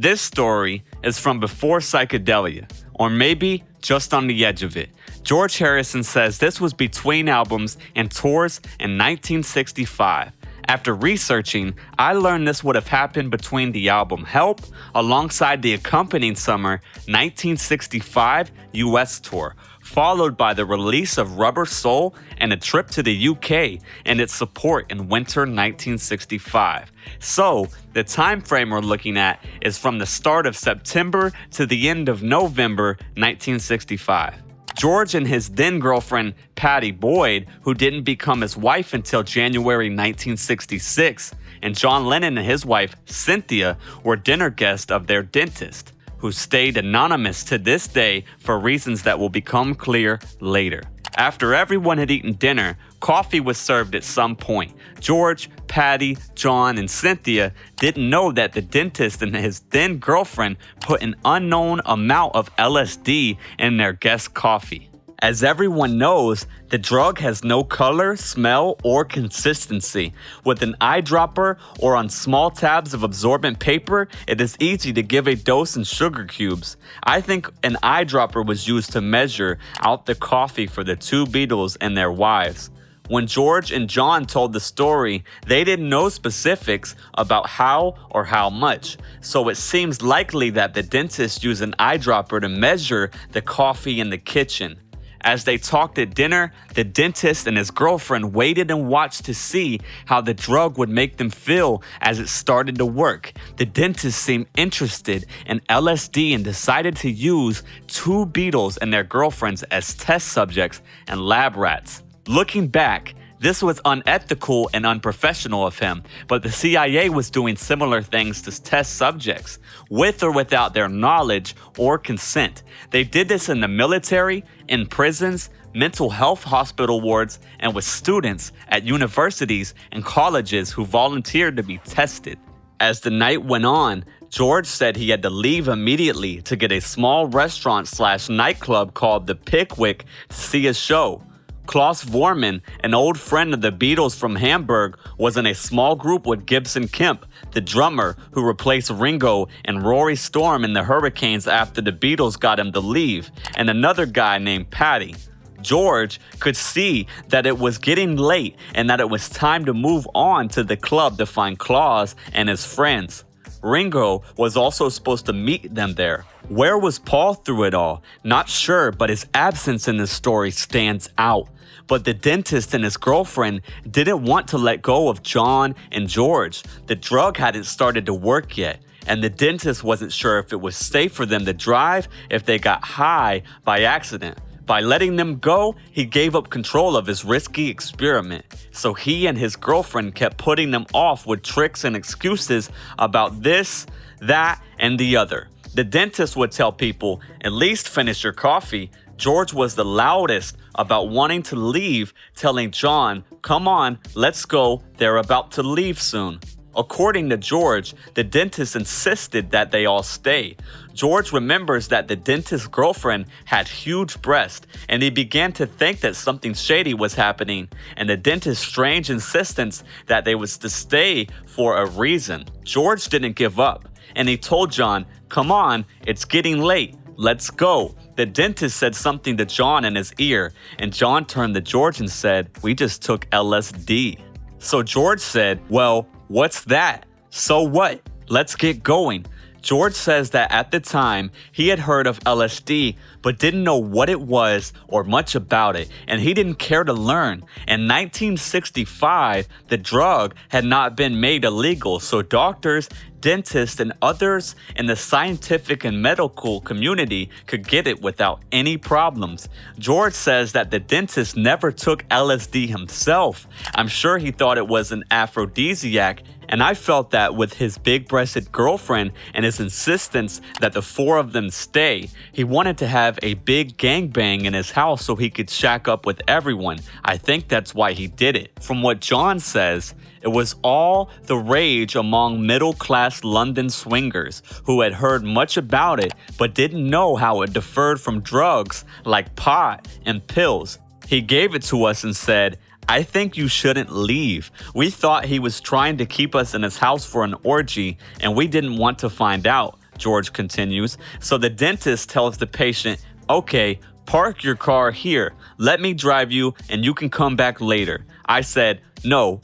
This story is from before psychedelia, or maybe just on the edge of it. George Harrison says this was between albums and tours in 1965. After researching, I learned this would have happened between the album Help alongside the accompanying summer 1965 US tour, followed by the release of Rubber Soul and a trip to the UK and its support in winter 1965. So, the time frame we're looking at is from the start of September to the end of November 1965. George and his then-girlfriend, Patty Boyd, who didn't become his wife until January 1966, and John Lennon and his wife, Cynthia, were dinner guests of their dentist, who stayed anonymous to this day for reasons that will become clear later. After everyone had eaten dinner, coffee was served at some point. George, Patty, John, and Cynthia didn't know that the dentist and his then-girlfriend put an unknown amount of LSD in their guest's coffee. As everyone knows, the drug has no color, smell, or consistency. With an eyedropper or on small tabs of absorbent paper, it is easy to give a dose in sugar cubes. I think an eyedropper was used to measure out the coffee for the two Beatles and their wives. When George and John told the story, they didn't know specifics about how or how much, so it seems likely that the dentist used an eyedropper to measure the coffee in the kitchen. As they talked at dinner, the dentist and his girlfriend waited and watched to see how the drug would make them feel as it started to work. The dentist seemed interested in LSD and decided to use two Beatles and their girlfriends as test subjects and lab rats. Looking back, this was unethical and unprofessional of him, but the CIA was doing similar things to test subjects, with or without their knowledge or consent. They did this in the military, in prisons, mental health hospital wards, and with students at universities and colleges who volunteered to be tested. As the night went on, George said he had to leave immediately to get a small restaurant/nightclub called the Pickwick to see a show. Klaus Vormann, an old friend of the Beatles from Hamburg, was in a small group with Gibson Kemp, the drummer who replaced Ringo and Rory Storm in the Hurricanes after the Beatles got him to leave, and another guy named Patty. George could see that it was getting late and that it was time to move on to the club to find Klaus and his friends. Ringo was also supposed to meet them there. Where was Paul through it all? Not sure, but his absence in the story stands out. But the dentist and his girlfriend didn't want to let go of John and George. The drug hadn't started to work yet, and the dentist wasn't sure if it was safe for them to drive if they got high by accident. By letting them go, he gave up control of his risky experiment. So he and his girlfriend kept putting them off with tricks and excuses about this, that, and the other. The dentist would tell people, at least finish your coffee. George was the loudest about wanting to leave, telling John, come on, let's go, they're about to leave soon. According to George, the dentist insisted that they all stay. George remembers that the dentist's girlfriend had huge breasts, and he began to think that something shady was happening, and the dentist's strange insistence that they was to stay for a reason. George didn't give up, and he told John, come on, it's getting late, let's go. The dentist said something to John in his ear, and John turned to George and said, we just took LSD. So George said, well, what's that? So what? Let's get going. George says that at the time, he had heard of LSD, but didn't know what it was or much about it, and he didn't care to learn. In 1965, the drug had not been made illegal, so doctors, dentists, and others in the scientific and medical community could get it without any problems. George says that the dentist never took LSD himself. I'm sure he thought it was an aphrodisiac, and I felt that with his big-breasted girlfriend and his insistence that the four of them stay. He wanted to have a big gangbang in his house so he could shack up with everyone. I think that's why he did it. From what John says, it was all the rage among middle-class London swingers who had heard much about it but didn't know how it differed from drugs like pot and pills. He gave it to us and said, I think you shouldn't leave. We thought he was trying to keep us in his house for an orgy, and we didn't want to find out. George continues. So the dentist tells the patient, okay, park your car here. Let me drive you and you can come back later. I said, no,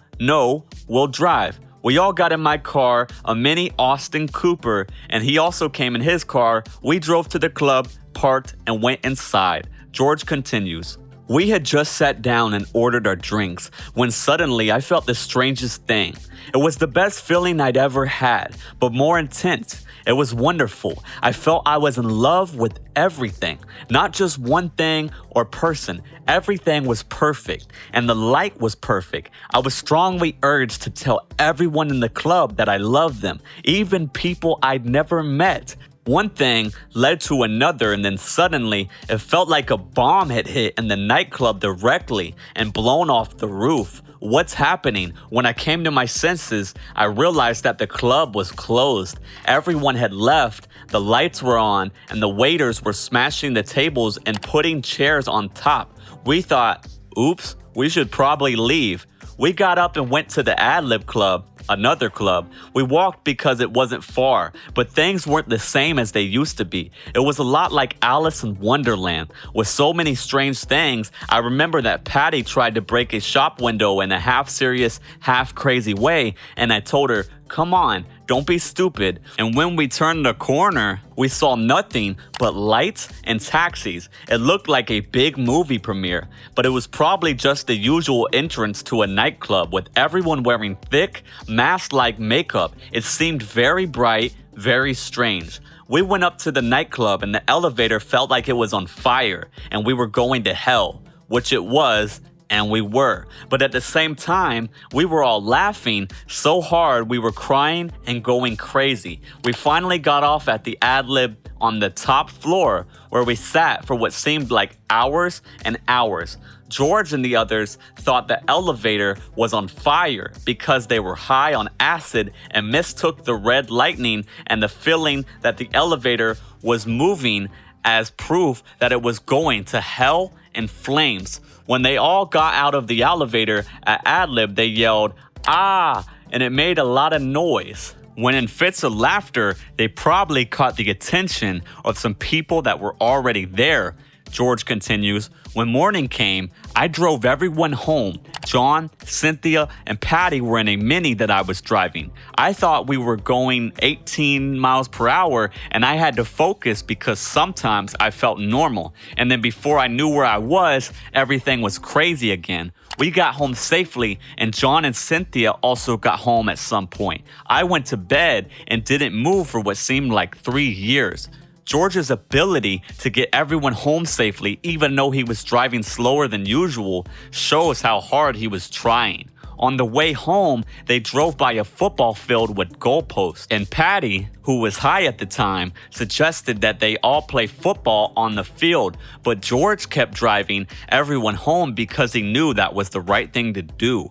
we'll drive. We all got in my car, a mini Austin Cooper, and he also came in his car. We drove to the club, parked, and went inside. George continues. We had just sat down and ordered our drinks when suddenly I felt the strangest thing. It was the best feeling I'd ever had, but more intense. It was wonderful. I felt I was in love with everything, not just one thing or person. Everything was perfect, and the light was perfect. I was strongly urged to tell everyone in the club that I loved them, even people I'd never met. One thing led to another, and then suddenly it felt like a bomb had hit in the nightclub directly and blown off the roof. What's happening? When I came to my senses, I realized that the club was closed. Everyone had left, the lights were on, and the waiters were smashing the tables and putting chairs on top. We thought, oops, we should probably leave. We got up and went to the Ad-Lib Club, another club. We walked because it wasn't far, but things weren't the same as they used to be. It was a lot like Alice in Wonderland, with so many strange things. I remember that Patty tried to break a shop window in a half-serious, half-crazy way, and I told her, come on, don't be stupid. And when we turned the corner, we saw nothing but lights and taxis. It looked like a big movie premiere, but it was probably just the usual entrance to a nightclub with everyone wearing thick, mask-like makeup. It seemed very bright, very strange. We went up to the nightclub and the elevator felt like it was on fire and we were going to hell, which it was. And we were. But at the same time, we were all laughing so hard we were crying and going crazy. We finally got off at the Ad-Lib on the top floor where we sat for what seemed like hours and hours. George and the others thought the elevator was on fire because they were high on acid and mistook the red lightning and the feeling that the elevator was moving as proof that it was going to hell and flames. When they all got out of the elevator at Ad-Lib, they yelled, ah, and it made a lot of noise. When in fits of laughter, they probably caught the attention of some people that were already there. George continues, when morning came, I drove everyone home. John, Cynthia, and Patty were in a Mini that I was driving. I thought we were going 18 miles per hour, and I had to focus because sometimes I felt normal. And then before I knew where I was, everything was crazy again. We got home safely, and John and Cynthia also got home at some point. I went to bed and didn't move for what seemed like 3 years. George's ability to get everyone home safely, even though he was driving slower than usual, shows how hard he was trying. On the way home, they drove by a football field with goalposts, and Patty, who was high at the time, suggested that they all play football on the field, but George kept driving everyone home because he knew that was the right thing to do.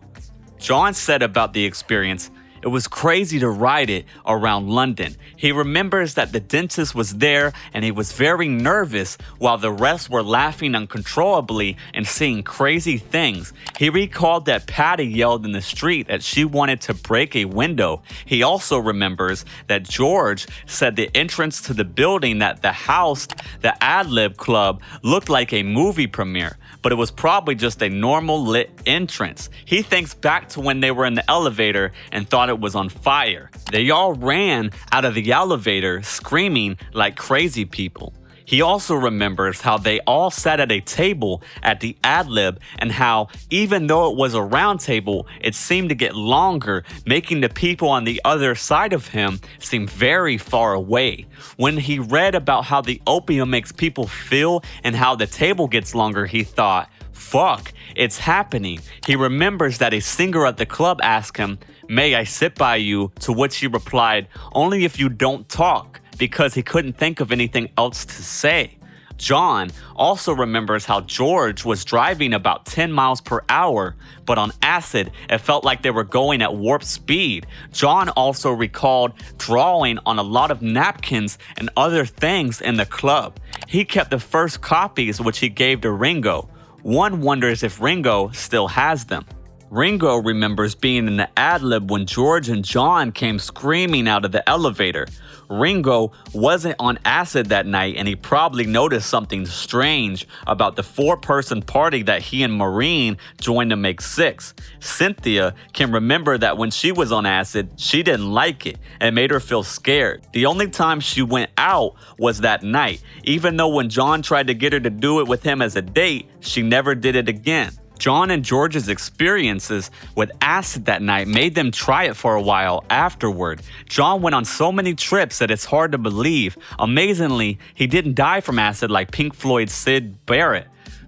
John said about the experience, it was crazy to ride it around London. He remembers that the dentist was there and he was very nervous while the rest were laughing uncontrollably and seeing crazy things. He recalled that Patty yelled in the street that she wanted to break a window. He also remembers that George said the entrance to the building that the house, the Ad-Lib Club, looked like a movie premiere, but it was probably just a normal lit entrance. He thinks back to when they were in the elevator and thought it was on fire. They all ran out of the elevator screaming like crazy people. He also remembers how they all sat at a table at the Ad-Lib and how, even though it was a round table, it seemed to get longer, making the people on the other side of him seem very far away. When he read about how the opium makes people feel and how the table gets longer, he thought, fuck, it's happening. He remembers that a singer at the club asked him, may I sit by you? To which he replied, only if you don't talk, because he couldn't think of anything else to say. John also remembers how George was driving about 10 miles per hour, but on acid, it felt like they were going at warp speed. John also recalled drawing on a lot of napkins and other things in the club. He kept the first copies, which he gave to Ringo. One wonders if Ringo still has them. Ringo remembers being in the Ad-Lib when George and John came screaming out of the elevator. Ringo wasn't on acid that night, and he probably noticed something strange about the 4-person party that he and Maureen joined to make 6. Cynthia can remember that when she was on acid, she didn't like it and made her feel scared. The only time she went out was that night, even though when John tried to get her to do it with him as a date, she never did it again. John and George's experiences with acid that night made them try it for a while afterward. John went on so many trips that it's hard to believe. Amazingly, he didn't die from acid like Pink Floyd's Syd Barrett.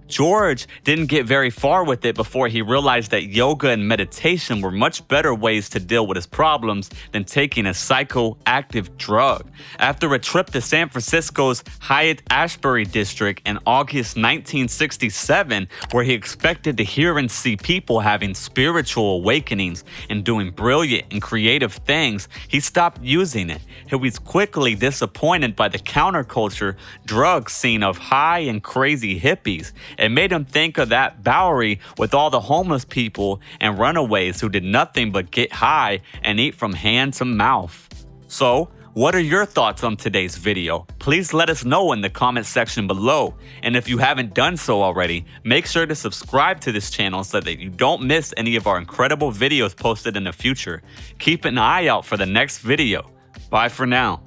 George didn't get very far with it before he realized that yoga and meditation were much better ways to deal with his problems than taking a psychoactive drug. After a trip to San Francisco's Haight-Ashbury district in August 1967, where he expected to hear and see people having spiritual awakenings and doing brilliant and creative things, he stopped using it. He was quickly disappointed by the counterculture drug scene of high and crazy hippies. It made him think of that Bowery with all the homeless people and runaways who did nothing but get high and eat from hand to mouth. So, what are your thoughts on today's video? Please let us know in the comment section below. And if you haven't done so already, make sure to subscribe to this channel so that you don't miss any of our incredible videos posted in the future. Keep an eye out for the next video. Bye for now.